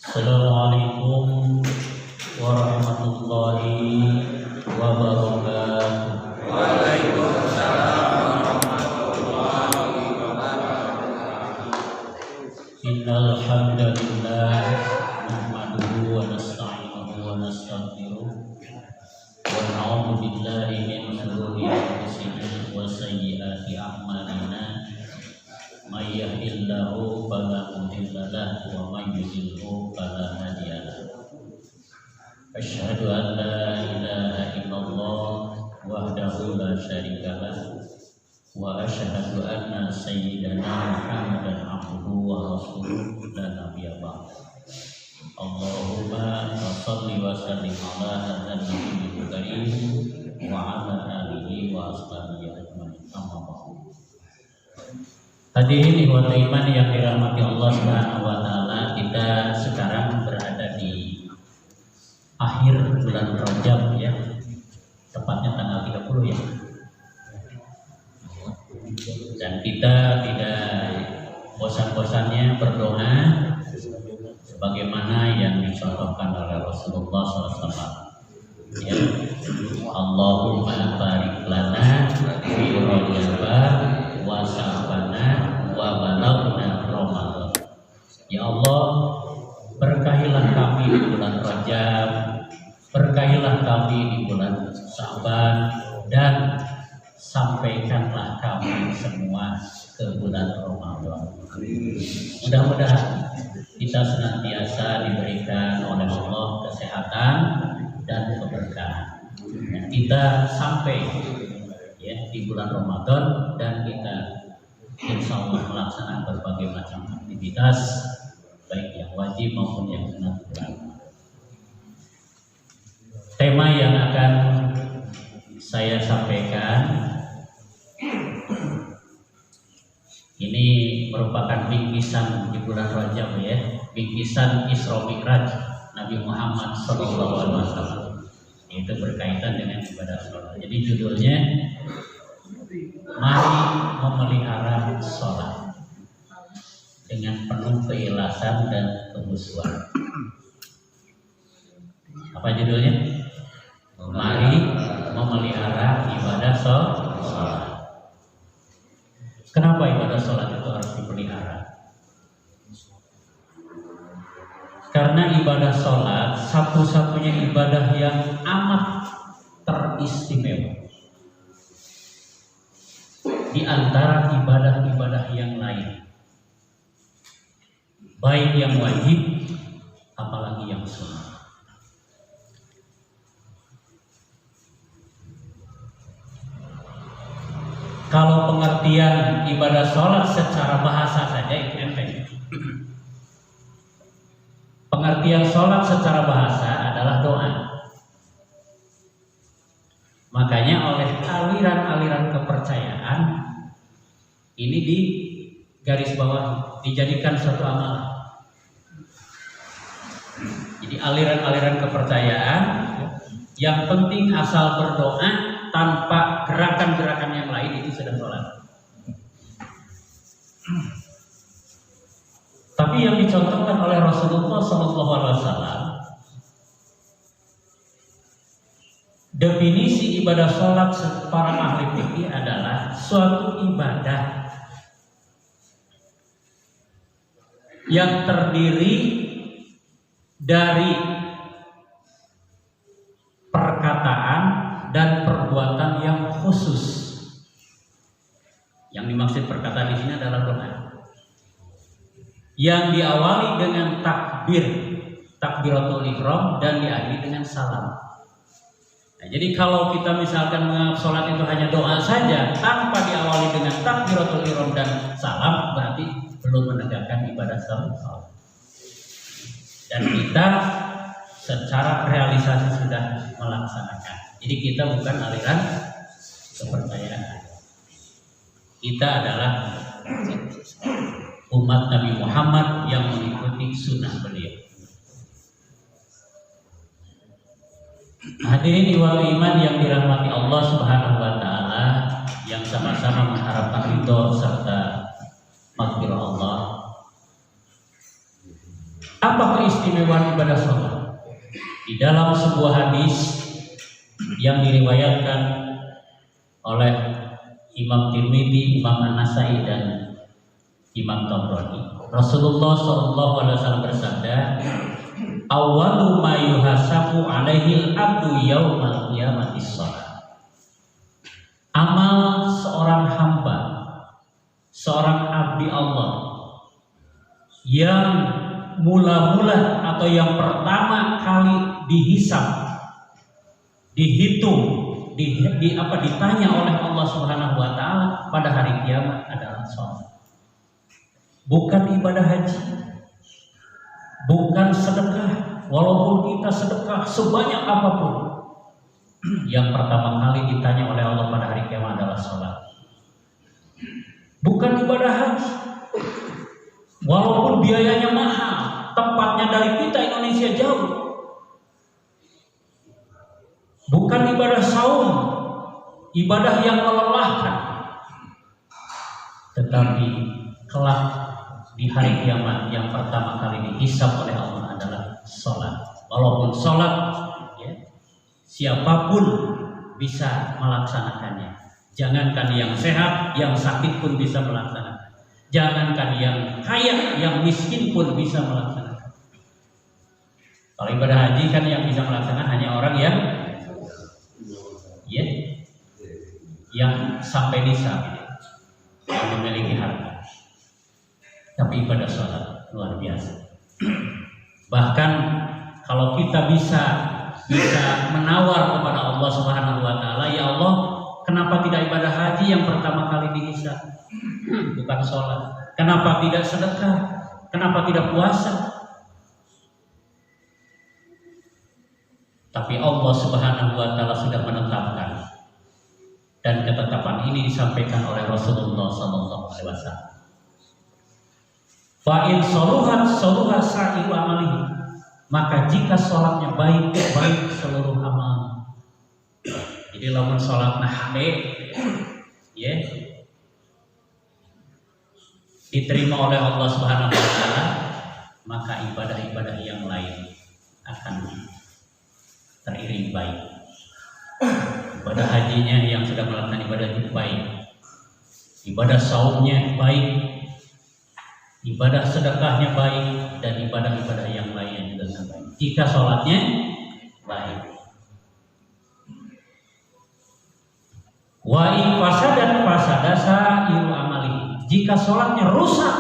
Assalamualaikum warahmatullahi wabarakatuh. Waalaikumsalam warahmatullahi wabarakatuh. Innal hamdalillah nahmaduhu wa nasta'inuhu wa nastaghfiruh wa na'udzu billahi min shururi anfusina wa sayyiati a'malina. May yahdihillahu fala mudilla lahu wa may yudlilhu fala hadiya lahu. Asyhadu an la ilaha illallah wahdahu la syarika lahu wa asyhadu anna sayyidana Muhammadan abduhu wa rasuluhu la nabiyya ba'd. Allahumma shalli wa sallim ala hadzal nabiyil karim wa ala alihi wa ashabihi ajmain. Amma ba'd. Hadirin ikhwat iman yang dirahmati Allah Subhanahu wa taala, kita sekarang berada di akhir bulan Rajab ya. Tepatnya tanggal 30 ya. Dan kita tidak bosan-bosannya berdoa sebagaimana yang dicontohkan oleh Rasulullah SAW. Ya. Allahumma barik lana fi Rajab wa Sya'bana wa balaghna Ramadan. Ya Allah, berkahilah kami di bulan Rajab, berkahilah kami di bulan Sya'ban, dan sampaikanlah kami semua ke bulan Ramadan. Mudah-mudahan kita senantiasa diberikan oleh Allah kesehatan dan keberkahan. Dan kita sampai ya di bulan Ramadan dan kita insya Allah melaksanakan berbagai macam aktivitas baik yang wajib maupun yang sunat. Tema yang akan saya sampaikan ini merupakan bingkisan di bulan Rajab ya, bingkisan Isra Mi'raj Nabi Muhammad SAW. Itu berkaitan dengan ibadah sholat. Jadi judulnya mari memelihara sholat dengan penuh keikhlasan dan kehusuan. Apa judulnya? Mari memelihara ibadah sholat. Kenapa ibadah sholat itu harus dipelihara? Karena ibadah sholat satu-satunya ibadah yang amat teristimewa di antara ibadah-ibadah yang lain, baik yang wajib apalagi yang sunnah. Kalau pengertian ibadah sholat secara bahasa saja itu enteng. Pengertian sholat secara bahasa adalah doa. Makanya oleh aliran-aliran kepercayaan ini di garis bawah dijadikan suatu amalan. Jadi aliran-aliran kepercayaan yang penting asal berdoa tanpa gerakan-gerakan yang lain itu sudah sholat. Tapi yang dicontohkan oleh Rasulullah SAW, definisi ibadah sholat para ahli fikih adalah suatu ibadah yang terdiri dari perkataan dan perbuatan yang khusus. Yang dimaksud perkataan di sini adalah doa yang diawali dengan takbiratul ihram dan diakhiri dengan salam. Nah, jadi kalau kita misalkan menganggap sholat itu hanya doa saja tanpa diawali dengan takbiratul ihram dan salam, berarti belum menegakkan ibadah salat. Dan kita secara realisasi sudah melaksanakan. Jadi kita bukan aliran kepercayaan. Kita adalah umat Nabi Muhammad yang mengikuti sunnah beliau. Hadirin wal iman yang dirahmati Allah Subhanahu wa taala, yang sama-sama mengharapkan ridho serta maghfirah Allah. Apa keistimewaan ibadah sholat? Di dalam sebuah hadis yang diriwayatkan oleh Imam Tirmidzi, Imam An-Nasai dan Imam Tabrani, Rasulullah SAW bersabda, "Awwalu ma yuhasabu 'alaihi al-'abdu yaumal qiyamati shalah." Amal seorang hamba, seorang abdi Allah yang mula-mula atau yang pertama kali dihisab, dihitung, ditanya oleh Allah Subhanahu wa taala pada hari kiamat adalah salat. Bukan ibadah haji, bukan sedekah, walaupun kita sedekah sebanyak apapun. Yang pertama kali ditanya oleh Allah pada hari kiamat adalah salat. Bukan ibadah haji, walaupun biayanya mahal, tempatnya dari kita Indonesia jauh. Bukan ibadah saum, ibadah yang melelahkan. Tetapi kelak di hari kiamat yang pertama kali dihisab oleh Allah adalah sholat. Walaupun sholat, ya, siapapun bisa melaksanakannya. Jangankan yang sehat, yang sakit pun bisa melaksanakan. Jangankan yang kaya, yang miskin pun bisa melaksanakan. Kalau ibadah haji kan yang bisa melaksanakan hanya orang yang yang sampai nisab, yang memiliki harta. Tapi ibadah sholat luar biasa. Bahkan kalau kita bisa menawar kepada Allah Subhanahu wa taala, ya Allah, kenapa tidak ibadah haji yang pertama kali dihisab? Bukan sholat. Kenapa tidak sedekah? Kenapa tidak puasa? Tapi Allah Subhanahu wa taala sudah menetapkan, dan ketetapan ini disampaikan oleh Rasulullah SAW. Fa in saluhat sa'iru amalihi, maka jika sholatnya baik seluruh amal. Jadi lamun sholatna hade, ya, diterima oleh Allah Subhanahu wa taala, maka ibadah-ibadah yang lain akan teriring baik. Ibadah hajinya yang sudah melakukan ibadah itu baik, ibadah saumnya baik, ibadah sedekahnya baik, dan ibadah-ibadah yang lainnya juga baik. Jika sholatnya baik. Wa in fasadat fasada sa'iru amali. Jika sholatnya rusak,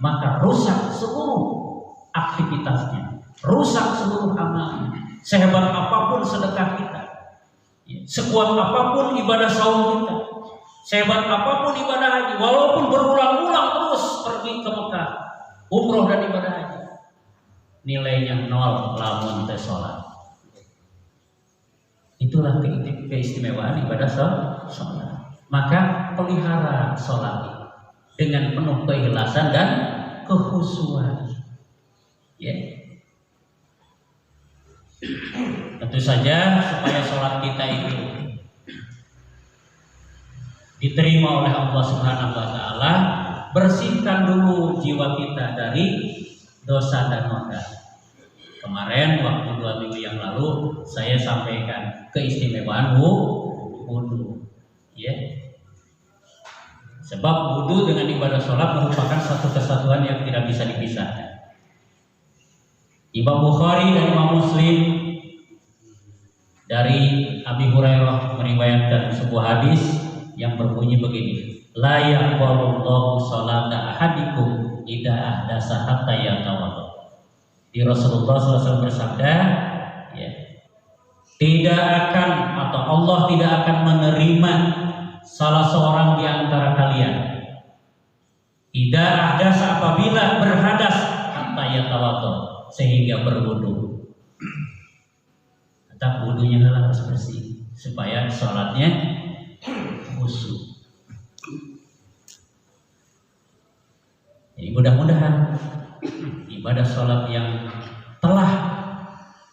maka rusak seluruh aktivitasnya, rusak seluruh amalnya. Sehebat apapun sedekah kita, sekuat apapun ibadah saum kita, sehebat apapun ibadah haji, walaupun berulang-ulang terus pergi ke Mekah, umroh dan ibadah haji, nilainya nol lamun teh sholat. Itulah keistimewaan ibadah sholat. Maka pelihara sholat dengan penuh keikhlasan dan kekhusyuan. Ya. Tentu saja supaya sholat kita itu diterima oleh Allah Subhanahu wa taala, bersihkan dulu jiwa kita dari dosa dan noda. Kemarin waktu 2 minggu yang lalu saya sampaikan keistimewaan wudu, ya. Sebab wudu dengan ibadah sholat merupakan satu kesatuan yang tidak bisa dipisahkan. Imam Bukhari dan Imam Muslim dari Abi Hurairah meriwayatkan sebuah hadis yang berbunyi begini: la yaqbalullahu sholata ahadikum idza ahdasa hatta yatawadda. Di Rasulullah SAW bersabda, ya, tidak akan atau Allah tidak akan menerima salah seorang di antara kalian idza ahdasa, apabila berhadas, hatta yatawadda, sehingga berwudu. Tetap wudunya harus bersih supaya sholatnya khusyuk. Jadi mudah-mudahan ibadah sholat yang telah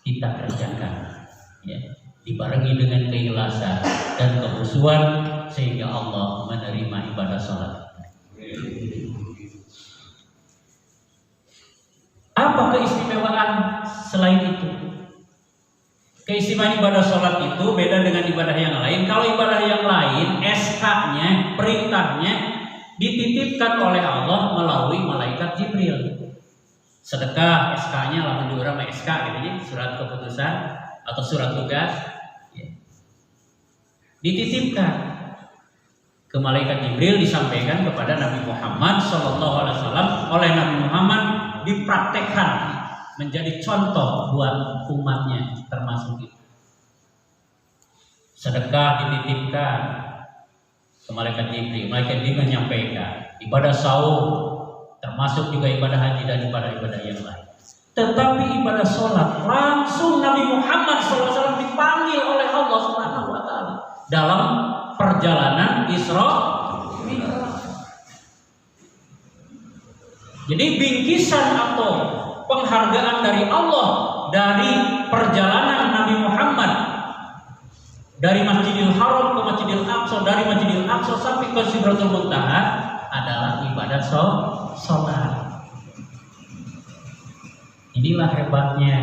kita kerjakan, ya, dibarengi dengan keikhlasan dan kekhusyuan, sehingga Allah menerima ibadah sholat. apa keistimewaan selain itu? Keistimewaan ibadah sholat itu beda dengan ibadah yang lain. Kalau ibadah yang lain, SK-nya, perintahnya dititipkan oleh Allah melalui malaikat Jibril. Sedekah, SK-nya lah menurut SK gitu ya, surat keputusan atau surat tugas, ya. Dititipkan ke malaikat Jibril, disampaikan kepada Nabi Muhammad SAW. Oleh Nabi Muhammad dipraktekkan menjadi contoh buat umatnya, termasuk itu. Sedekah dititipkan ke malaikat Jibril. Malaikat Jibril menyampaikan ibadah saum, termasuk juga ibadah haji dan ibadah-ibadah yang lain. Tetapi ibadah sholat langsung Nabi Muhammad SAW dipanggil oleh Allah Subhanahu Wa Taala dalam perjalanan Isra Mi'raj. Jadi bingkisan atau penghargaan dari Allah dari perjalanan Nabi Muhammad dari Masjidil Haram ke Masjidil Aqsa, dari Masjidil Aqsa sampai ke Sidratul Muntaha adalah ibadah sholat. Inilah hebatnya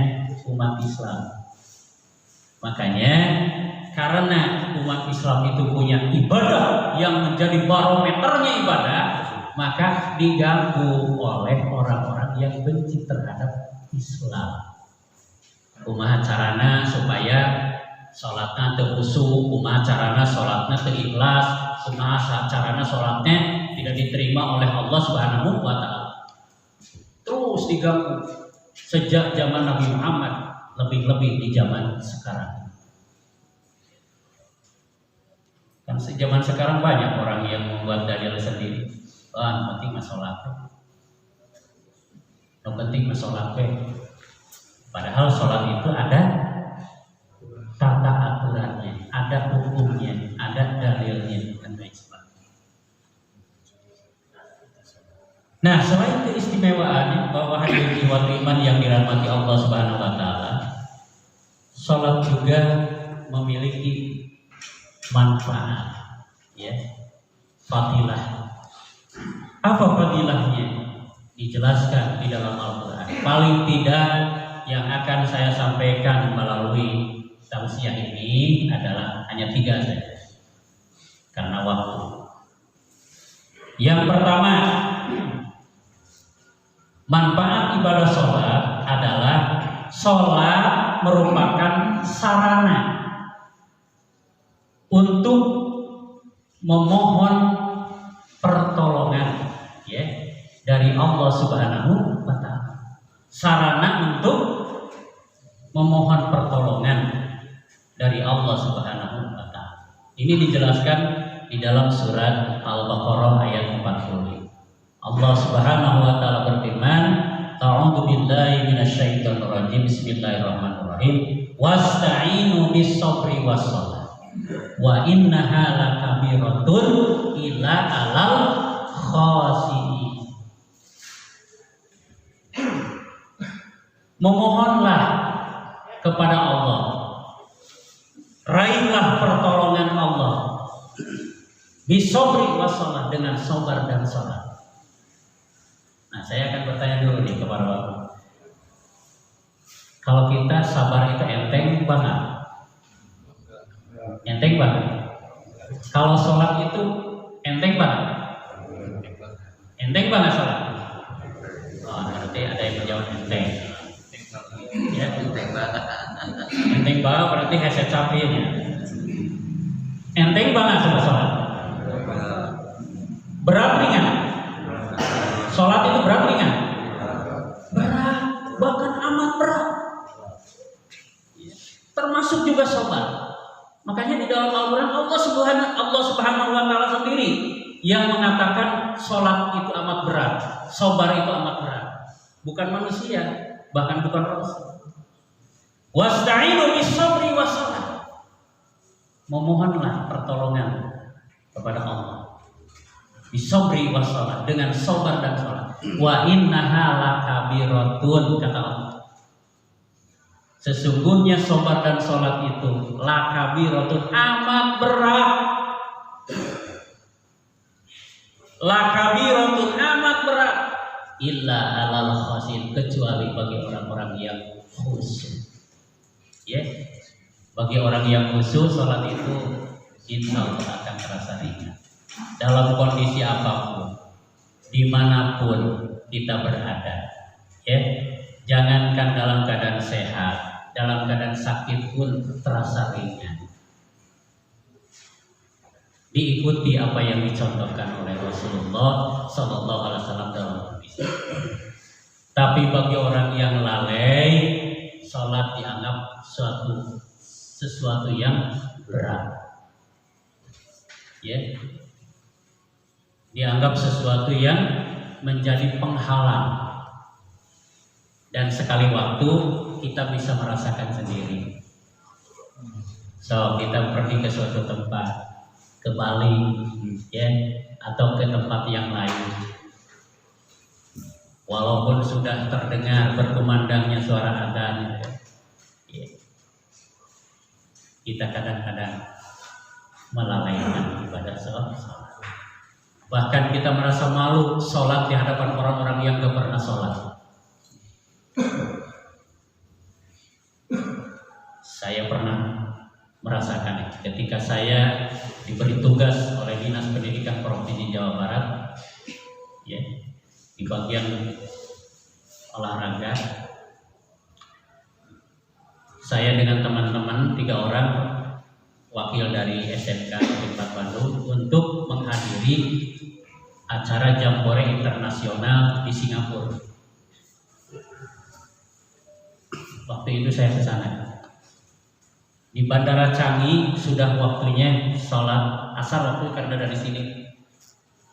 umat Islam. Makanya karena umat Islam itu punya ibadah yang menjadi barometernya ibadah, maka diganggu oleh orang-orang yang benci terhadap Islam. Kumaha carana supaya sholatnya terkhusyuk, kumaha carana sholatnya terikhlas, kumaha carana sholatnya tidak diterima oleh Allah Subhanahu Wa Taala. Terus diganggu sejak zaman Nabi Muhammad, lebih-lebih di zaman sekarang. Kan zaman sekarang banyak orang yang membuat dalil sendiri. Yang penting masalah, yang penting masalah. Padahal sholat itu ada tata aturannya, ada hukumnya, ada dalilnya, dan lain sebagainya. Nah, selain keistimewaan bahwa hadirin jiwa iman yang dirahmati Allah Subhanahu Wa Taala, sholat juga memiliki manfaat, ya, fadilah. Apa fadilahnya? Dijelaskan di dalam Al-Quran. Paling tidak yang akan saya sampaikan melalui tausiah ini adalah hanya 3 saja karena waktu. Yang pertama, manfaat ibadah sholat adalah sholat merupakan sarana untuk memohon pertolongan, ya, dari Allah Subhanahu Wa Taala. Sarana untuk memohon pertolongan dari Allah Subhanahu Wa Taala. Ini dijelaskan di dalam surat Al-Baqarah ayat 40. Allah Subhanahu Wa Taala berfirman, "A'udzu billahi minasyaitonir rajim. Bismillahirrahmanirrahim. Wasta'inu bis-sabri was-shalah. Wa innaha lakabiratun illa 'alal khashiyin." Memohonlah kepada Allah, raihlah pertolongan Allah, bisabri was-shalah, dengan sabar dan salat. Nah, saya akan bertanya dulu nih kepada Bapak. Kalau kita sabar itu enteng banget? Enteng banget. Kalau sholat itu enteng banget? Enteng banget sholat? Oh, berarti ada yang menjawab enteng. Ya, enteng banget. Enteng banget berarti headset capeknya. Enteng banget sholat. Berat ringan? Sholat itu berat ringan? Berat, bahkan amat berat. Termasuk juga sabar. Makanya di dalam Al-Quran Allah Subhanahu Wa Taala sendiri yang mengatakan sholat itu amat berat, sabar itu amat berat. Bukan manusia, bahkan bukan Rasul. Wasta'inu bis-sabri was-shalah. Memohonlah pertolongan kepada Allah. Bis-sabri was-shalah, dengan sabar dan salat. Wa innaha lakabiratun, kata Allah. Sesungguhnya sabar dan salat itu lakabiratun, amat berat. Lakabiratun, amat berat. illa alal khasin, kecuali bagi orang-orang yang khusyuk. Ya, bagi orang yang khusyuk salat itu insya Allah akan terasa ringan. Dalam kondisi apapun, dimanapun kita berada, ya, jangankan dalam keadaan sehat, dalam keadaan sakit pun terasa ringan. Diikuti apa yang dicontohkan oleh Rasulullah Sallallahu Alaihi Wasallam dalam hadis. Tapi bagi orang yang lalai, salat dianggap sesuatu yang berat, ya, dianggap sesuatu yang menjadi penghalang, dan sekali waktu kita bisa merasakan sendiri. So kita pergi ke suatu tempat, ke Bali, ya, atau ke tempat yang lain, walaupun sudah terdengar berkumandangnya suara adzan, ya, kita kadang-kadang melalaikan ibadah sholat. Bahkan kita merasa malu sholat di hadapan orang-orang yang gak pernah sholat. Saya pernah merasakan ketika saya diberi tugas oleh Dinas Pendidikan Provinsi Jawa Barat, ya, di bagian olahraga. Saya dengan teman-teman 3 orang wakil dari SMK Unpad Bandung untuk menghadiri acara Jambore Internasional di Singapura. Waktu itu saya ke sana. Di Bandara Changi sudah waktunya sholat asar waktu, karena dari sini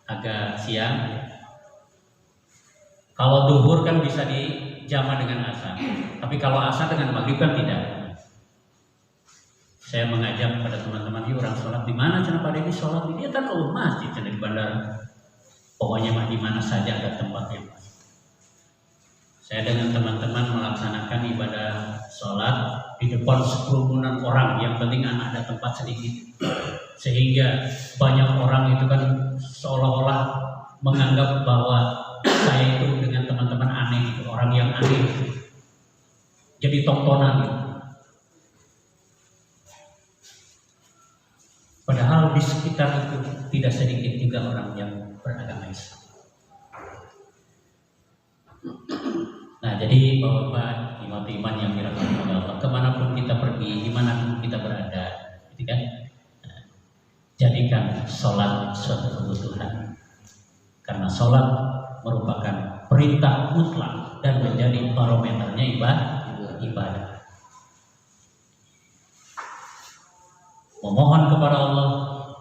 agak siang. Kalau duhur kan bisa dijama dengan asar, tapi kalau asar dengan maghrib kan tidak. Saya mengajak pada teman-teman, yuk orang sholat di mana? Cina pada ini sholat di dia kan masjid di bandara. Pokoknya mah di mana saja ada tempatnya. Saya dengan teman-teman melaksanakan ibadah sholat di depan sekerumunan orang. Yang penting anak ada tempat sedikit, sehingga banyak orang itu kan seolah-olah menganggap bahwa saya itu dengan teman-teman aneh, orang yang aneh, jadi tontonan. Padahal di sekitar itu tidak sedikit juga orang yang beragama Islam. Nah, jadi Bapak iman yang dirahmati Allah, kemanapun kita pergi, dimanapun kita berada, gitu kan? Nah, jadikan sholat suatu kebutuhan, karena sholat merupakan perintah mutlak dan menjadi barometernya ibadah. Memohon kepada Allah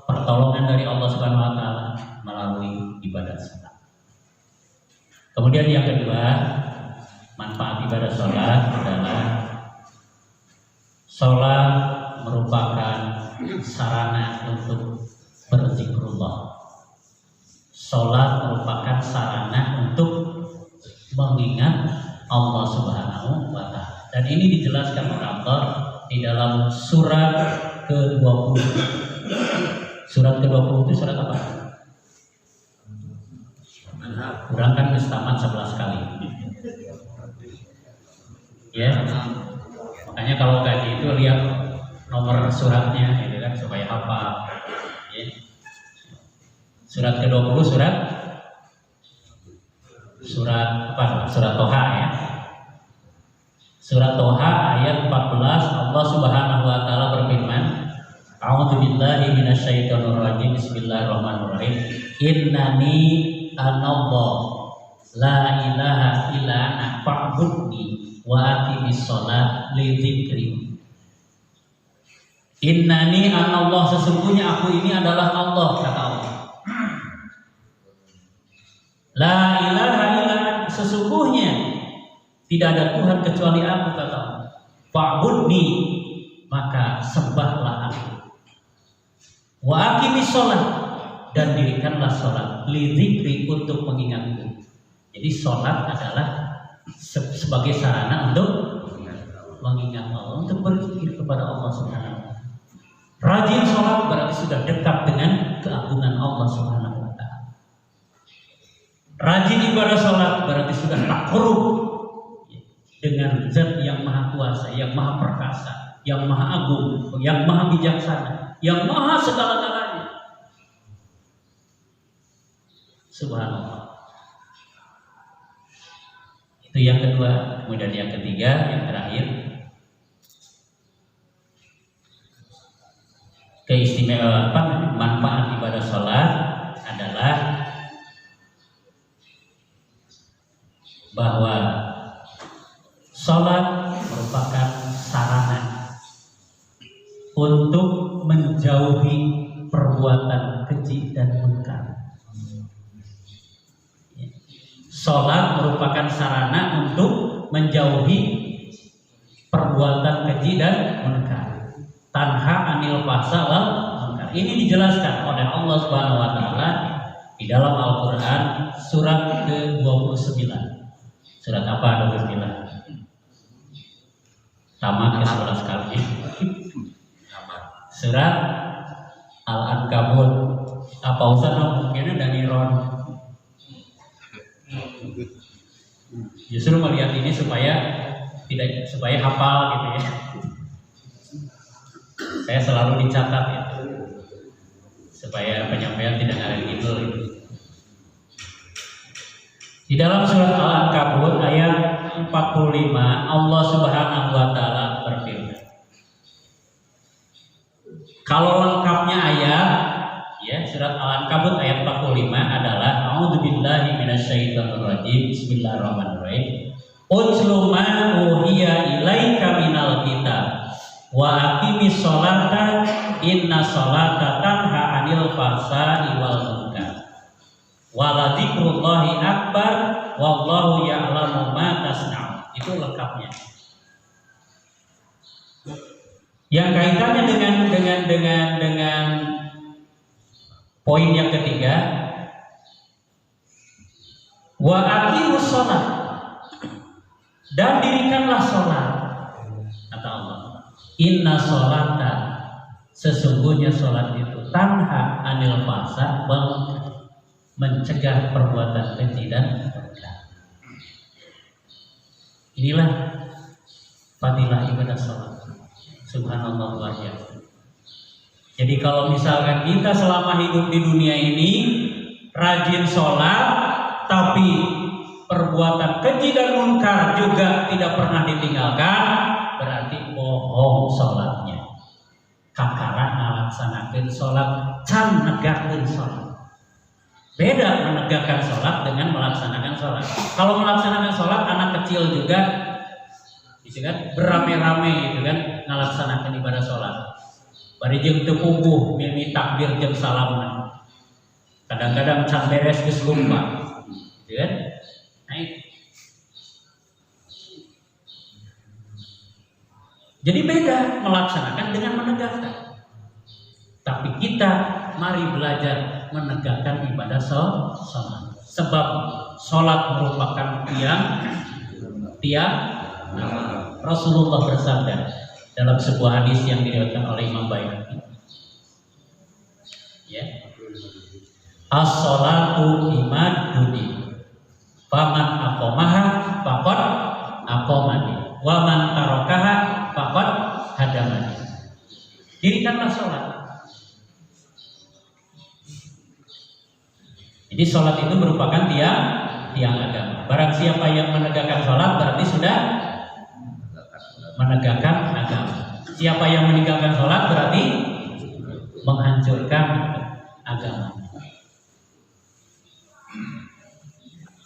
pertolongan dari Allah Subhanahu wa taala melalui ibadah salat. Kemudian yang kedua, manfaat ibadah salat adalah salat merupakan sarana untuk berzikrullah. Salat merupakan sarana untuk mengingat Allah Subhanahu wa taala. Dan ini dijelaskan oleh Allah di dalam surat ke-20. Surat ke-20 itu surat apa? Kurangkan istamat 11 kali. Ya. Makanya kalau kaji itu lihat nomor suratnya, gitu kan, supaya hafal. Ya. Surat ke-20 surat apa? Surat Toha, ya. Surat Toha ayat 14, Allah Subhanahu wa taala berfirman, A'udzubillahi minasyaitonir rajim. Bismillahirrahmanirrahim. Innani anallah la ilaha illa ana fa'budni wa aqimis shalah li dzikri. Innani anallah, sesungguhnya aku ini adalah Allah, kata Allah. La ilaha illa, sesungguhnya tidak ada Tuhan kecuali aku, kata Allah. Fa'budni, maka sembahlah aku. Wa aqimis shalah, dan dirikanlah sholat li dzikri, untuk mengingatku. Jadi sholat adalah sebagai sarana untuk mengingat Allah, untuk berzikir kepada Allah Subhanahu wa taala. Rajin sholat berarti sudah dekat dengan keagungan Allah Subhanahu wa taala. Rajin ibadah sholat berarti sudah takrub dengan zat yang maha kuasa, yang maha perkasa, yang maha agung, yang maha bijaksana, yang maha segala-galanya. Subhanallah. Itu yang kedua. Kemudian yang ketiga, yang terakhir, keistimewaan manfaat ibadah sholat adalah bahwa sholat merupakan sarana untuk menjauhi perbuatan keji dan munkar. Sholat merupakan sarana untuk menjauhi perbuatan keji dan munkar. Tanha anil fahsya wal munkar. Ini dijelaskan oleh Allah Subhanahu wa taala di dalam Al-Qur'an surat ke-29. Surat apa 29? Tamat ke-11 kali. Surat Al-Ankabut. Apa usah mungkinnya dari Ron. Justru melihat ini supaya hafal gitu ya. Saya selalu dicatat ya, supaya penyampaian tidak ngalir gitu. Di dalam surat Al-Ankabut ayat 45 Allah Subhanahu wa taala berfirman. Kalau lengkapnya ayat ya, surat Al-Ankabut ayat 45 adalah a'udzubillahi minasyaitonirrajim. Bismillahirrahmanirrahim. Utlu ma uhiya ilaika minal kitab wa aqimis sholata inna sholata tanha 'anil fahsya'i wal munkar wa la dzikrullahi akbar wallahu ya'lamu ma tasna'un. Itu lengkapnya. Yang kaitannya dengan poin yang ketiga, wa aqimus sholat, dan dirikanlah sholat, kata Allah. Inna sholata, sesungguhnya sholat itu tanha anil fahsya wal munkar, mencegah perbuatan keji dan munkar. Inilah fadilah ibadah sholat. Subhanallah, luar biasa. Jadi kalau misalkan kita selama hidup di dunia ini rajin sholat, tapi perbuatan keji dan munkar juga tidak pernah ditinggalkan, berarti bohong sholatnya. Kakara ngalaksanakeun sholat, can negakeun sholat. Beda menegakkan sholat dengan melaksanakan sholat. Kalau melaksanakan sholat anak kecil juga, gitu kan, berame-rame gitu kan, ngalaksanakan ibadah sholat. Bari jeung teu puguh mimi takbir jeung salamna. Kadang-kadang can beres geus lumba. Gitu kan? Nah, jadi beda melaksanakan dengan menegakkan. Tapi kita mari belajar menegakkan ibadah sholat. Sebab sholat merupakan tiang Rasulullah bersabda dalam sebuah hadis yang diriwayatkan oleh Imam Baihaqi. Ya. As-sholatu imaduddin. Faman aqamaha faqad aqamani wa man tarakaha faqad hadamani. Dirikanlah sholat. Jadi sholat itu merupakan tiang agama. Barang siapa yang menegakkan sholat berarti sudah menegakkan agama. Siapa yang meninggalkan sholat berarti menghancurkan agama.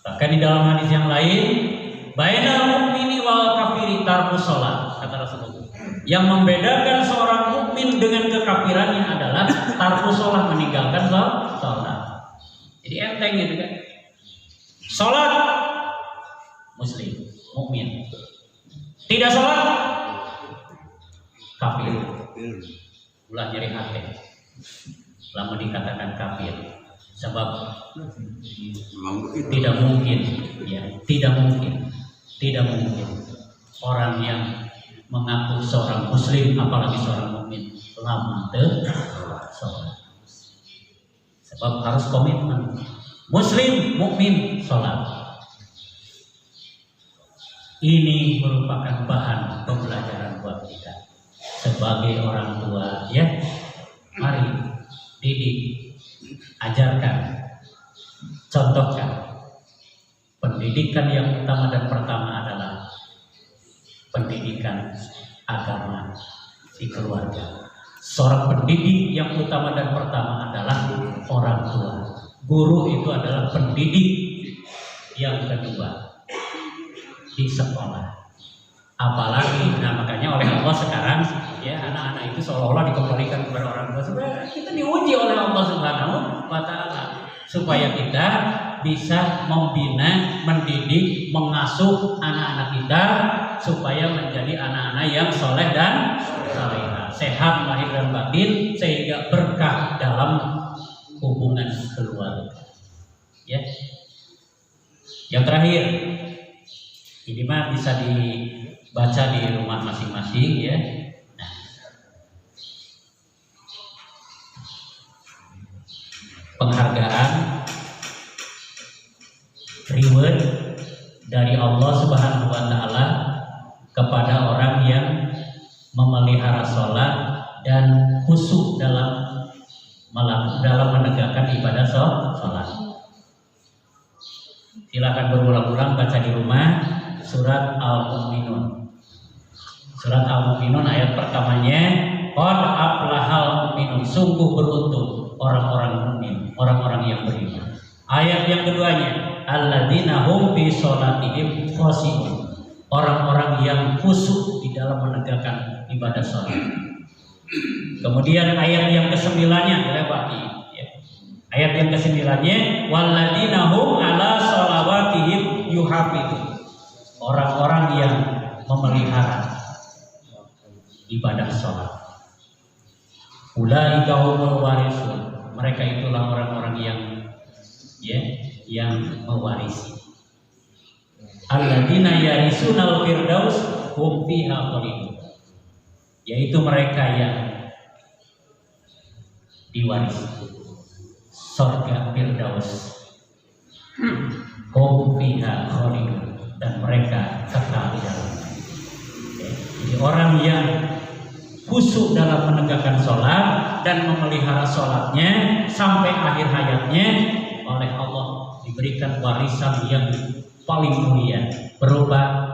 Bahkan di dalam hadis yang lain, bainal mukmini wal kafiri tarkus sholat, kata Rasulullah. Yang membedakan seorang mukmin dengan kekafirannya adalah tarkus sholat, meninggalkan sholat. Jadi enteng gitu kan. Sholat muslim, mukmin. Tidak sholat kafir. Ulah nyeri hati. Lama dikatakan kafir. Sebab tidak mungkin, ya, tidak mungkin orang yang mengaku seorang muslim, apalagi seorang mukmin, lama sholat. Sebab harus komitmen. Muslim, mukmin, sholat. Ini merupakan bahan pembelajaran buat kita sebagai orang tua, ya. Mari didik, ajarkan, contohkan. Pendidikan yang utama dan pertama adalah pendidikan agama di keluarga. Seorang pendidik yang utama dan pertama adalah orang tua. Guru itu adalah pendidik yang kedua di sekolah. Apalagi, nah makanya oleh Allah sekarang ya anak-anak itu seolah-olah dikembalikan kepada orang tua supaya kita diuji oleh Allah Subhanahu wa Ta'ala, supaya kita bisa membina, mendidik, mengasuh anak-anak kita supaya menjadi anak-anak yang soleh dan salehah, sehat lahir dan batin, sehingga berkah dalam hubungan keluarga. Ya. Yang terakhir, ini mah bisa dibaca di rumah masing-masing, ya. Nah, penghargaan, reward dari Allah Subhanahu wa Ta'ala kepada orang yang memelihara sholat dan khusyuk dalam menegakkan ibadah sholat. Silakan berulang-ulang baca di rumah surat Al-Mu'minun. Surat Al-Mu'minun ayat pertamanya, qad aflahal mu'minun, sungguh beruntung orang-orang mukmin, orang-orang yang beriman. Ayat yang keduanya, alladzina hum fi sholatihim khashi'un, orang-orang yang khusyuk di dalam menegakkan ibadah sholat. Kemudian ayat yang ke-9-nya dilewati, ya. Ayat yang ke-9-nya, walladzina hum ala sholawatihim yuhafizun, orang-orang yang memelihara ibadah sholat. Ulaika humul warisun, mereka itulah orang-orang yang mewarisi. Alladzina yarisunal firdaus hum fiha khalidun, yaitu mereka yang diwarisi surga firdaus, hum fiha khalidun, dan mereka kekal di dalamnya. Jadi orang yang khusyuk dalam menegakkan sholat dan memelihara sholatnya sampai akhir hayatnya, oleh Allah diberikan warisan yang paling mulia berupa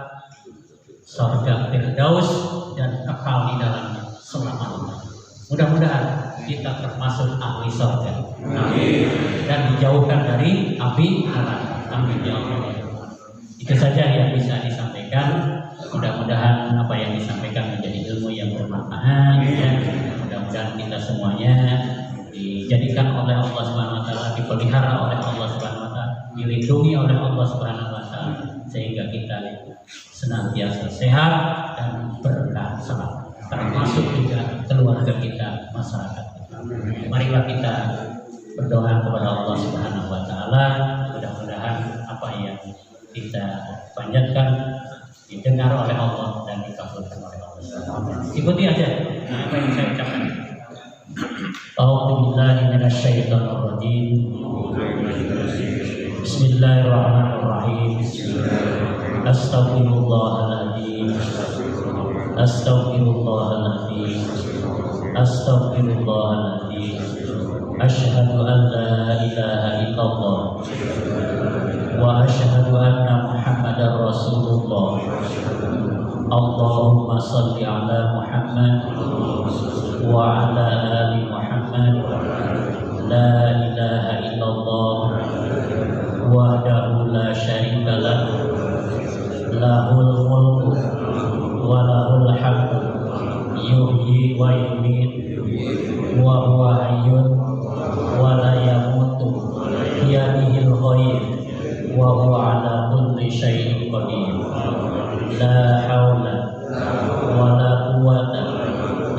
surga firdaus dan kekal di dalamnya selama-lamanya. Mudah-mudahan kita termasuk ahli surga. Amin. Dan dijauhkan dari api neraka. Amin ya Allah. Itu saja yang bisa disampaikan. Mudah-mudahan apa yang disampaikan menjadi ilmu yang bermanfaat. Ya. Mudah-mudahan kita semuanya dijadikan oleh Allah Subhanahu wa Ta'ala, dipelihara oleh Allah Subhanahu wa Ta'ala, dilindungi oleh Allah Subhanahu wa Ta'ala, sehingga kita senantiasa sehat dan berkah selamat, termasuk juga keluarga kita, masyarakat kita. Marilah kita berdoa kepada Allah Subhanahu wa Ta'ala, mudah-mudahan apa yang kita panjatkan didengar oleh Allah dan dikabulkan oleh Allah. Ikuti aja apa yang saya ucapkan. A'udzubillahi minasyaitonir rajim. Bismillahirrahmanirrahim. Astaghfirullahaladzim. Astaghfirullahaladzim. Astaghfirullahaladzim. Asyhadu an la ilaha illallah wa asyhadu anna Muhammadar Rasulullah. Allahumma shalli ala Muhammad wa ala ali Muhammad. La ilaha illallah wahdahu la syarika lahu, lahul mulku wa lahul hamdu, yuhyi wa yumiit, wa huwa hayyun wa la yamutu, biyadihil khair, wa huwa ala kulli syai'in qadir. La haula wa la quwwata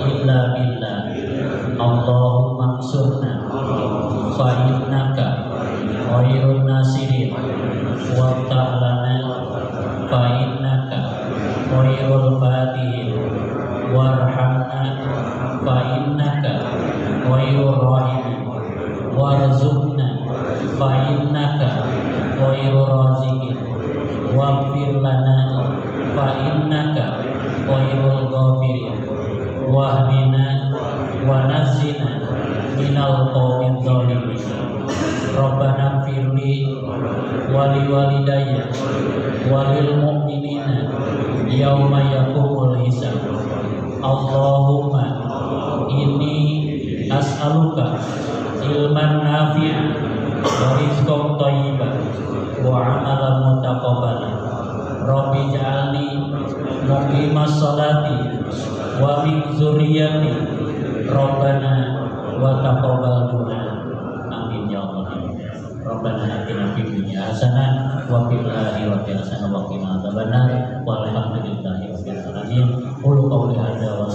illa billah. Allahumma ansurna fa innaka khairun nasirin, wa ta'lana fa innaka khairul fatihin, warhamna fa innaka khairur rahimin, warzuqna fa innaka khairur raziqin, waghfir lana fa innaka khairul ghafirin wahdina wa nazzina minal qaumiz zalimin. Rabbana firli wali walidayya walil mu'minina yauma yaqumul hisab. Allahumma inni as'aluka ilman nafi'an wa rizqan thayyiban wa amalan mutaqabbalan. Rabbi ja'alni muqimas salati wa min dzurriyyati Rabbana wa taqabbal du'a. Amin ya Allah. Rabbana atina fid dunya hasanah wa fil akhirati hasanah wa qina adzabannar. Walhamdulillahi rabbil alamin. Qul qawli hadza wa